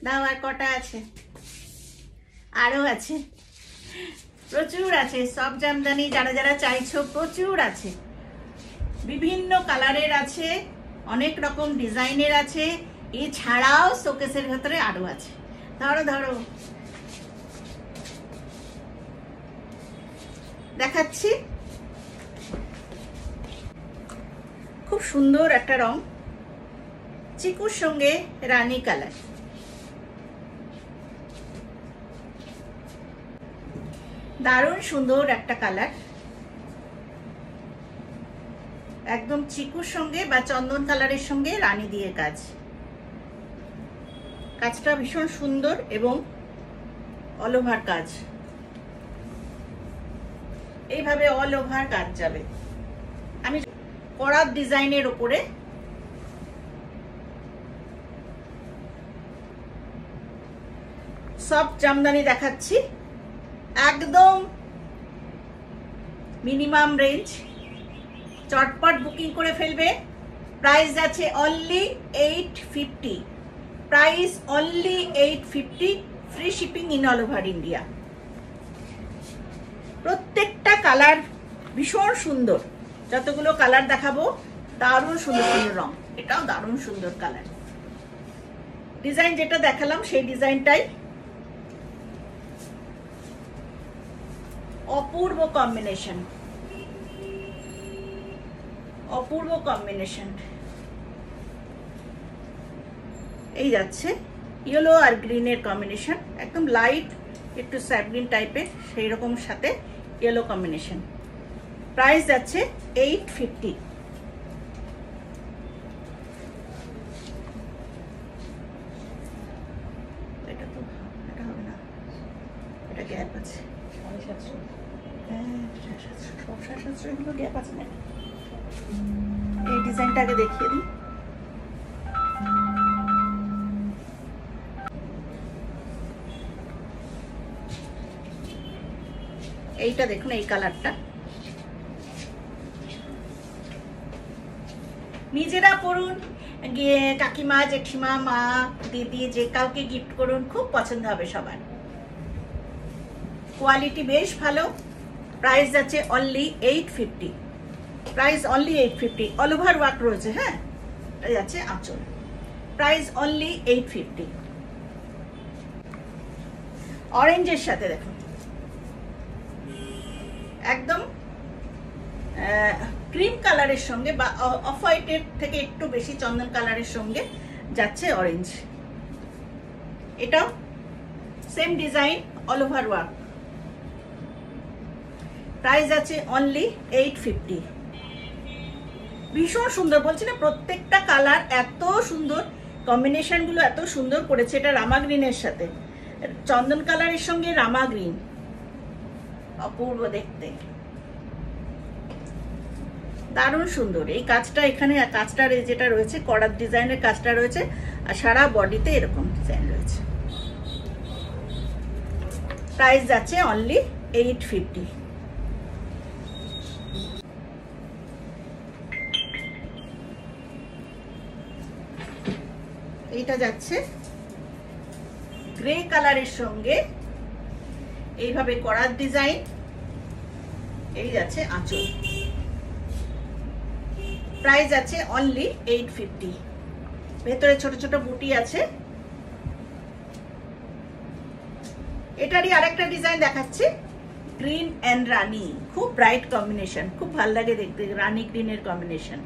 দাও আর কটা আছে? আরো আছে, প্রচুর আছে। সব জামদানি যারা যারা চাইছো প্রচুর আছে, বিভিন্ন কালারের আছে, অনেক রকম ডিজাইনের আছে। এছাড়াও শোকেসের ভেতরে আরো আছে। ধরো ধরো, দেখাচ্ছি। খুব সুন্দর একটা রং, চিকুর সঙ্গে রানী কালার। দারুণ সুন্দর একটা কালার, একদম চিকুর সঙ্গে বা চন্দন কালারের সঙ্গে রানী দিয়ে কাজ। কাজটা ভীষণ সুন্দর এবং অল ওভার কাজ, এইভাবে অল ওভার কাজ যাবে। আমি করাত ডিজাইনের উপরে সব জামদানি দেখাচ্ছি, একদম মিনিমাম রেঞ্জ। চটপট বুকিং করে ফেলবে। প্রাইস আছে only 850, price only 850, free shipping in all over India. প্রত্যেকটা কালার ভীষণ সুন্দর, যতগুলো কালার দেখাবো দারুণ সুন্দর সুন্দর রং। এটাও দারুণ সুন্দর কালার। ডিজাইন যেটা দেখালাম সেই ডিজাইনটাই, অপূর্ব কম্বিনেশন, অপূর্ব কম্বিনেশন। এই যাচ্ছে ইয়েলো আর গ্রিনের কম্বিনেশন, একদম লাইট একটু স্যাভগ্রিন টাইপের, সেই রকম সাথে ইয়েলো কম্বিনেশন। প্রাইস যাচ্ছে 850। এটা তো এটা হবে না, এটা গ্যাপ আছে। গ্যাপ আছে না, এই ডিজাইনটা আগে দেখিয়ে দিই। এইটা দেখুন, এই কালারটা নিজেরা পরুন, গিয়ে কাকিমা, জেঠিমা, মা, দিদি, যে কাউকে গিফট করুন, খুব পছন্দ হবে সবার। কোয়ালিটি বেশ ভালো। প্রাইস আছে only 850, price only 850। All over work রয়েছে। হ্যাঁ, এটা যাচ্ছে আঁচল। Price only 850। অরেঞ্জের সাথে দেখুন, একদম ক্রিম কালারের সঙ্গে বা অফ হোয়াইটের থেকে একটু বেশি চন্দন কালারের সঙ্গে যাচ্ছে অরেঞ্জ। এটাও same design, all over work. Price আছে অনলি 850। ভীষণ সুন্দর, বলছি না, প্রত্যেকটা কালার এত সুন্দর, কম্বিনেশন গুলো এত সুন্দর করেছে। এটা রামা গ্রিনের সাথে চন্দন কালারের সঙ্গে রামা গ্রিন, অপূর্ব দেখতে, দারুণ সুন্দর। এই কাজটা এখানে, কাজটা যেটা রয়েছে করাত ডিজাইনের কাজটা রয়েছে, আর সারা বডিতে এরকম ডিজাইন রয়েছে। প্রাইস যাচ্ছে অনলি 850। এইটা যাচ্ছে গ্রে কালারের সঙ্গে এইভাবে করাত ডিজাইন। এই যাচ্ছে আঁচল। প্রাইস আছে অনলি 850। ভেতরে ছোট ছোট বুটি আছে। এটারই আরেকটা ডিজাইন দেখাচ্ছি, গ্রিন এন্ড রানী, খুব ব্রাইট কম্বিনেশন, খুব ভালো লাগে দেখতে, রানী গ্রিনের কম্বিনেশন।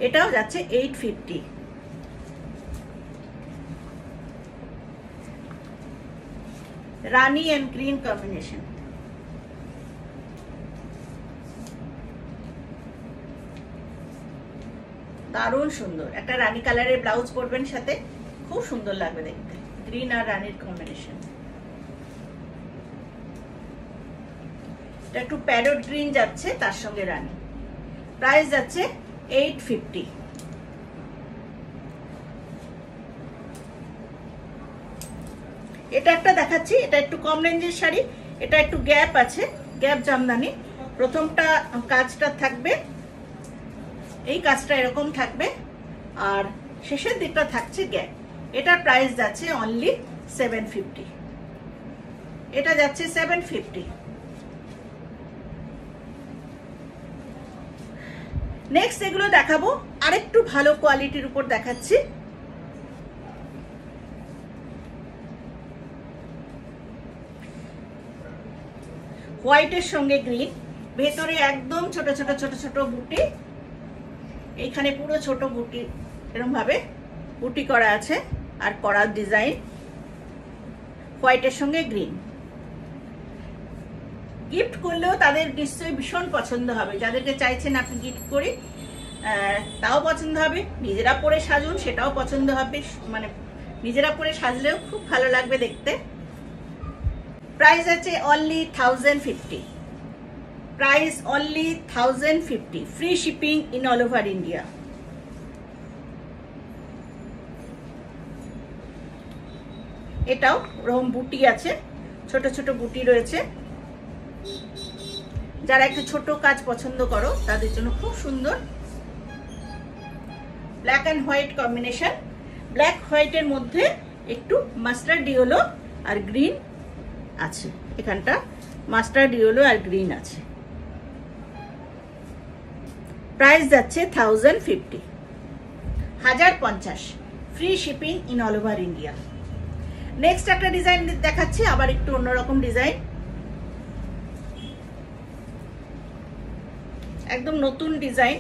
এটাও যাচ্ছে 850। রানী এন্ড গ্রিন কম্বিনেশন। দারুণ সুন্দর। একটা রানী কালারের ব্লাউজ পরবেন সাথে, খুব সুন্দর লাগবে দেখতে, গ্রিন আর রানীর কম্বিনেশন। এটা একটু প্যারট গ্রিন যাচ্ছে, তার সঙ্গে রানী। প্রাইস যাচ্ছে 850। এটা একটা দেখাচ্ছি, এটা একটু কম রেঞ্জের শাড়ি। এটা একটু গ্যাপ আছে, গ্যাপ জামদানি। প্রথমটা কাজটা থাকবে, এই কাজটা এরকম থাকবে, আর শেষের দিকটা থাকছে গ্যাপ। এটার প্রাইস যাচ্ছে অনলি 750। এটা যাচ্ছে 750। নেক্সট এগুলো দেখাবো আরেকটু ভালো কোয়ালিটির উপর দেখাচ্ছি। হোয়াইটের সঙ্গে গ্রিন, ভেতরে একদম ছোট ছোট ছোট ছোট বুটি, এইখানে পুরো ছোট বুটি এরকম ভাবে বুটি করা আছে আর করার ডিজাইন। হোয়াইটের সঙ্গে গ্রিন, গিফট করলেও তাদের নিশ্চয়ই ভীষণ পছন্দ হবে। যাদেরকে চাইছেন আপনি গিফট করি তাও পছন্দ হবে, নিজেরা পরে সাজুন সেটাও পছন্দ হবে, মানে নিজেরা পরে সাজলেও খুব ভালো লাগবে দেখতে। প্রাইস আছে only 1050। Price only 1050, free shipping in all over India. এটাও ওরকম বুটি আছে, ছোট ছোট বুটি রয়েছে। যারা একটু ছোট কাজ পছন্দ করো তাদের জন্য খুব সুন্দর। Black and white combination, black হোয়াইটের মধ্যে একটু মাস্টার্ড ইয়েলো আর গ্রিন আছে, এখানটা মাস্টার্ড ইয়েলো আর গ্রিন আছে। প্রাইস যাচ্ছে 1050, 1050, free shipping in all over India. Next একটা ডিজাইন দেখাচ্ছি, আবার একটু অন্যরকম ডিজাইন, একদম নতুন ডিজাইন।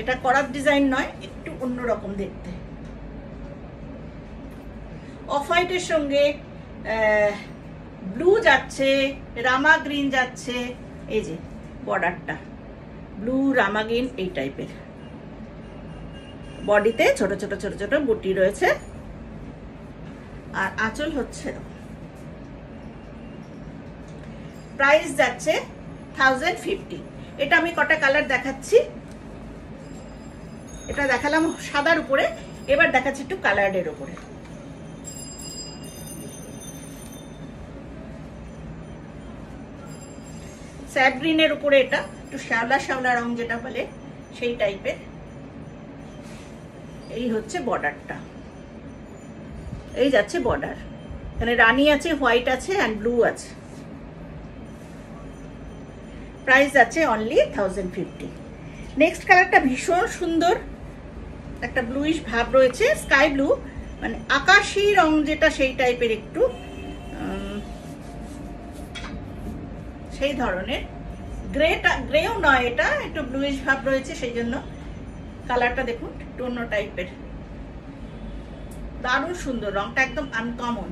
এটা করার ডিজাইন নয়, একটু অন্যরকম দেখতে। অফ হোয়াইটের সঙ্গে ব্লু যাচ্ছে, রামা গ্রিন যাচ্ছে। এই যে বর্ডারটা ব্লু রামা গ্রিন এই টাইপের, বডিতে ছোট ছোট ছোট ছোট বুটি রয়েছে আর আঁচল হচ্ছে। প্রাইস যাচ্ছে 1050। এটা আমি কটা কালার দেখাচ্ছি, এটা দেখালাম সাদার উপরে, এবার দেখাচ্ছি একটু কালারের উপরে। স্যাপ গ্রিনের উপরে, এটা একটু শ্যাওলা শ্যাওলা রং যেটা বলে সেই টাইপের। এই হচ্ছে বর্ডারটা, এই যাচ্ছে বর্ডার, এখানে রানী আছে, হোয়াইট আছে এন্ড ব্লু আছে। প্রাইস আছে অনলি 1050। নেক্সট কালারটা ভীষণ সুন্দর, একটা ব্লুইশ ভাব রয়েছে, স্কাই ব্লু, মানে আকাশি রং যেটা সেই টাইপের, একটু সেই ধরনের। গ্রেও নয়, এটা একটু ব্লুইশ ভাব রয়েছে, সেই জন্য কালারটা দেখুন একটু অন্য টাইপের। দারুণ সুন্দর, রংটা একদম আনকমন।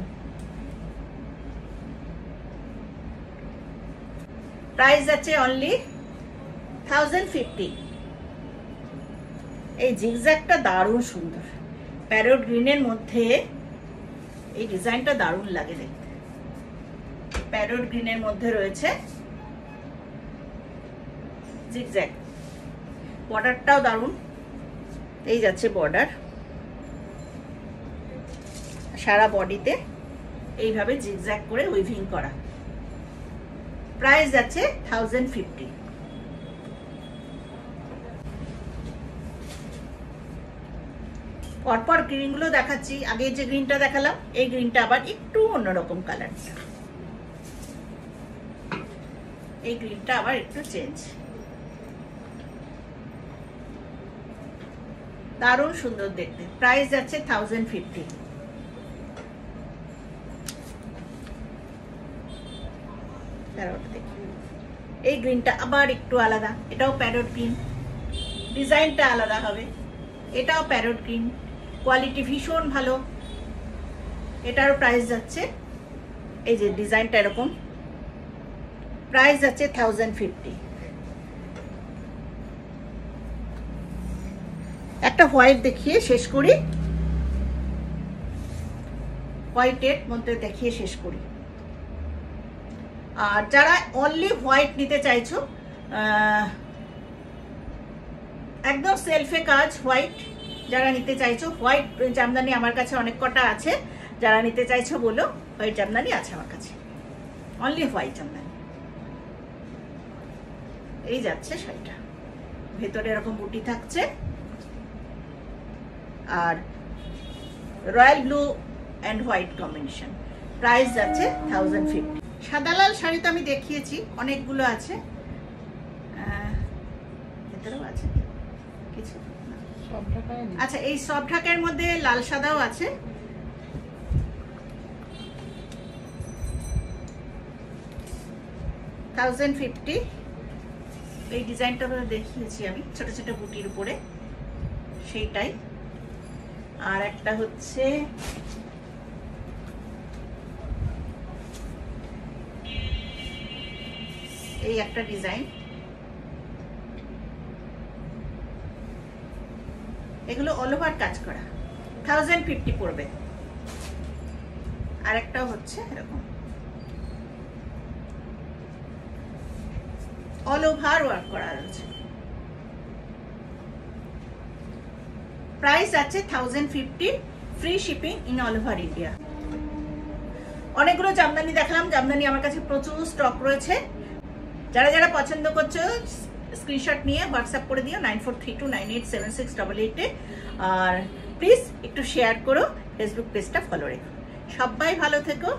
প্রাইস আছে অনলি 1050। এই জিগজ্যাগটা দারুণ সুন্দর, প্যারট গ্রিনের মধ্যে এই ডিজাইনটা দারুণ লাগে দেখতে। প্যারট গ্রিনের মধ্যে রয়েছে জিগজ্যাগ, বর্ডারটাও দারুণ। এই যাচ্ছে বর্ডার, সারা বডিতে এইভাবে জিগজ্যাগ করে উইভিং করা। প্রাইস যাচ্ছে 1050। পরপর গ্রিন গুলো দেখাচ্ছি। আগে যে গ্রিনটা দেখালাম, এই গ্রিনটা আবার একটু অন্যরকম কালারটা, এই গ্রিনটা আবার একটু চেঞ্জ। দারুণ সুন্দর দেখতে। প্রাইস যাচ্ছে 1050। এই গ্রিনটা আবার একটু আলাদা, এটাও প্যারট গ্রিন, ডিজাইনটা আলাদা হবে। এটাও প্যারট গ্রিন, কোয়ালিটি ভীষণ ভালো। এটার প্রাইস যাচ্ছে, এই যে ডিজাইনটা এরকম, প্রাইস যাচ্ছে 1050। একটা হোয়াইট দেখিয়ে শেষ করি, হোয়াইটের মধ্যে দেখিয়ে শেষ করি। আর যারা অনলি হোয়াইট নিতে চাইছো, একদম সেলফে কাজ হোয়াইট যারা নিতে চাইছো, হোয়াইট জামদানি আমার কাছে অনেক কটা আছে, যারা নিতে চাইছো বলো, হোয়াইট জামদানি আছে আমার কাছে, অনলি হোয়াইট জামদানি। এই যাচ্ছে শাড়িটা, ভেতরে এরকম বুটি থাকছে আর royal blue and white combination. Price যাচ্ছে 1050। সাদা লাল শাড়ি তো আমি দেখিয়েছি, অনেকগুলো আছে, ভেতরেও আছে কিছু। আচ্ছা, এই সব ঢাকার মধ্যে লাল সাদাও আছে। $1050। এই ডিজাইনটা দেখিয়েছি আমি ছোট ছোট বুটির উপরে, সেইটাই। আর একটা হচ্ছে এই একটা ডিজাইন, এগুলো অল ওভার কাজ করা, 1050 পড়বে। আর একটা হচ্ছে এরকম অল ওভার ওয়ার্ক করা রয়েছে। প্রাইস আছে 1050, free shipping in all over India. অনেকগুলো জামদানি দেখালাম, জামদানি আমার কাছে প্রচুর স্টক রয়েছে। যারা যারা পছন্দ করছো স্ক্রিনশট নিয়ে হোয়াটসঅ্যাপ করে দিও 9432987688 আর প্লিজ একটু শেয়ার করো, ফেসবুক পেজটা ফলো রেখো। সবাই ভালো থেকো।